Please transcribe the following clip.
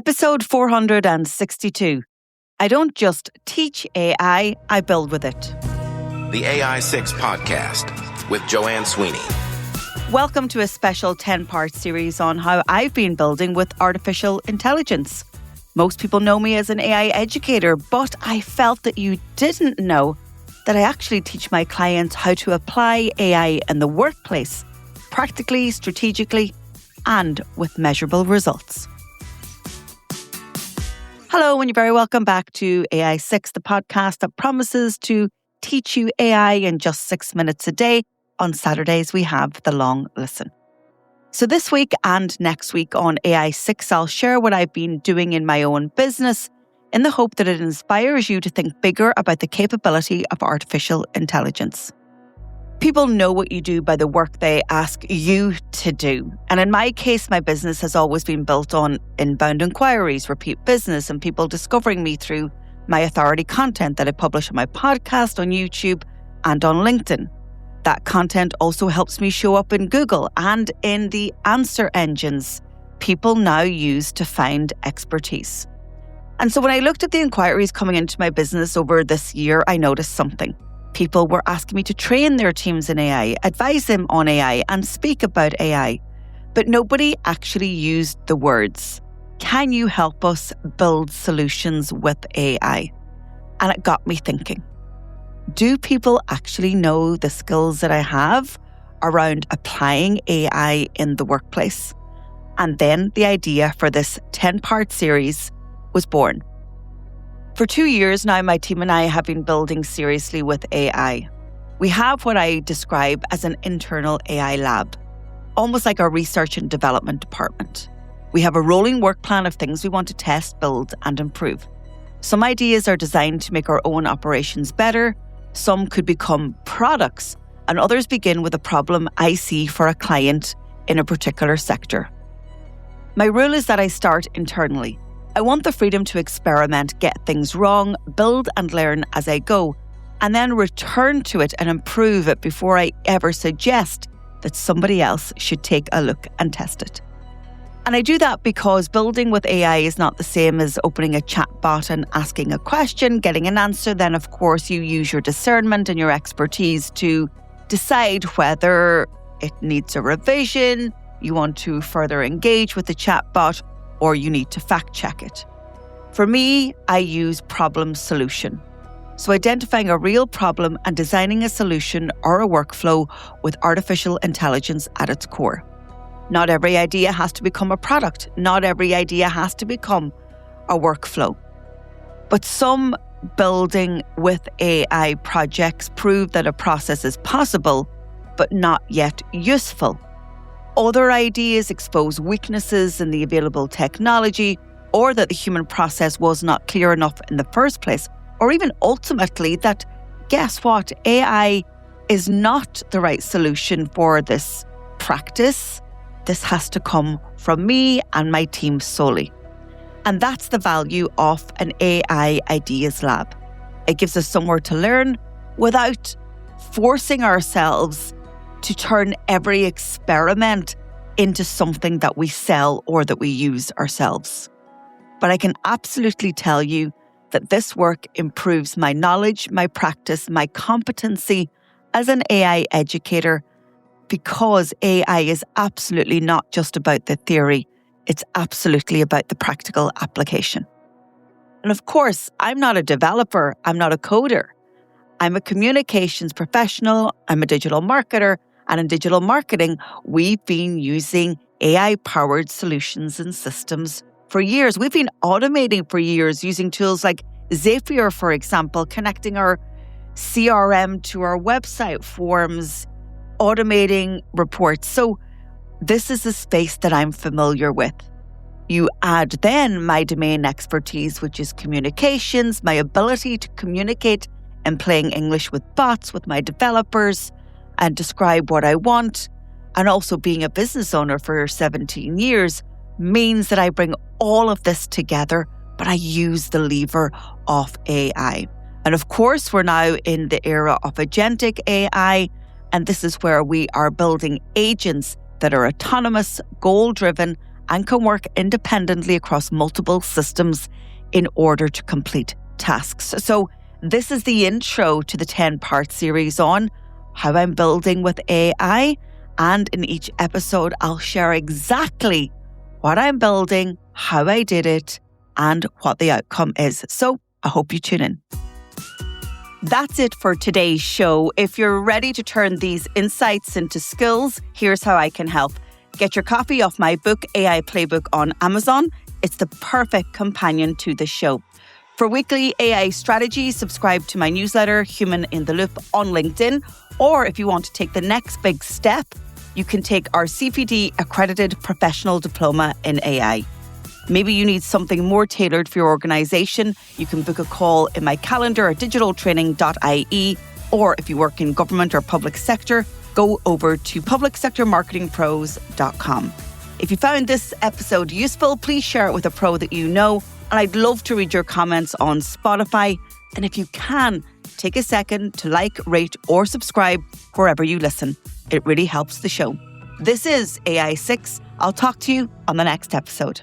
Episode 462. I don't just teach AI, I build with it. The AI 6 Podcast with Joanne Sweeney. Welcome to a special 10-part series on how I've been building with artificial intelligence. Most people know me as an AI educator, but I felt that you didn't know that I actually teach my clients how to apply AI in the workplace, practically, strategically, and with measurable results. Hello, and you're very welcome back to AI 6, the podcast that promises to teach you AI in just 6 minutes a day. On Saturdays, we have the long listen. So this week and next week on AI 6, I'll share what I've been doing in my own business in the hope that it inspires you to think bigger about the capability of artificial intelligence. People know what you do by the work they ask you to do. And in my case, my business has always been built on inbound inquiries, repeat business, and people discovering me through my authority content that I publish on my podcast, on YouTube, and on LinkedIn. That content also helps me show up in Google and in the answer engines people now use to find expertise. And so when I looked at the inquiries coming into my business over this year, I noticed something. People were asking me to train their teams in AI, advise them on AI, and speak about AI. But nobody actually used the words, "Can you help us build solutions with AI?" And it got me thinking, do people actually know the skills that I have around applying AI in the workplace? And then the idea for this 10-part series was born. For 2 years now, my team and I have been building seriously with AI. We have what I describe as an internal AI lab, almost like our research and development department. We have a rolling work plan of things we want to test, build, and improve. Some ideas are designed to make our own operations better, some could become products, and others begin with a problem I see for a client in a particular sector. My rule is that I start internally. I want the freedom to experiment, get things wrong, build and learn as I go, and then return to it and improve it before I ever suggest that somebody else should take a look and test it. And I do that because building with AI is not the same as opening a chatbot and asking a question, getting an answer. Then, of course, you use your discernment and your expertise to decide whether it needs a revision, you want to further engage with the chatbot, or you need to fact check it. For me, I use problem solution. So identifying a real problem and designing a solution or a workflow with artificial intelligence at its core. Not every idea has to become a product. Not every idea has to become a workflow. But some building with AI projects prove that a process is possible, but not yet useful. Other ideas expose weaknesses in the available technology, or that the human process was not clear enough in the first place, or even ultimately that, guess what, AI is not the right solution for this practice. This has to come from me and my team solely. And that's the value of an AI Ideas Lab. It gives us somewhere to learn without forcing ourselves to turn every experiment into something that we sell or that we use ourselves. But I can absolutely tell you that this work improves my knowledge, my practice, my competency as an AI educator, because AI is absolutely not just about the theory, it's absolutely about the practical application. And of course, I'm not a developer, I'm not a coder. I'm a communications professional, I'm a digital marketer, and in digital marketing, we've been using AI-powered solutions and systems for years. We've been automating for years using tools like Zapier, for example, connecting our CRM to our website forms, automating reports. So this is a space that I'm familiar with. You add then my domain expertise, which is communications, my ability to communicate in plain English with bots, with my developers, and describe what I want, and also being a business owner for 17 years means that I bring all of this together, but I use the lever of AI. And of course, we're now in the era of agentic AI, and this is where we are building agents that are autonomous, goal-driven, and can work independently across multiple systems in order to complete tasks. So this is the intro to the 10-part series on how I'm building with AI. And in each episode, I'll share exactly what I'm building, how I did it, and what the outcome is. So I hope you tune in. That's it for today's show. If you're ready to turn these insights into skills, here's how I can help. Get your copy of my book, AI Playbook, on Amazon. It's the perfect companion to the show. For weekly AI strategies, subscribe to my newsletter, Human in the Loop, on LinkedIn. Or if you want to take the next big step, you can take our CPD accredited professional diploma in AI. Maybe you need something more tailored for your organization. You can book a call in my calendar at digitaltraining.ie. Or if you work in government or public sector, go over to publicsectormarketingpros.com. If you found this episode useful, please share it with a pro that you know. And I'd love to read your comments on Spotify. And if you can, take a second to like, rate, or subscribe wherever you listen. It really helps the show. This is AI 6. I'll talk to you on the next episode.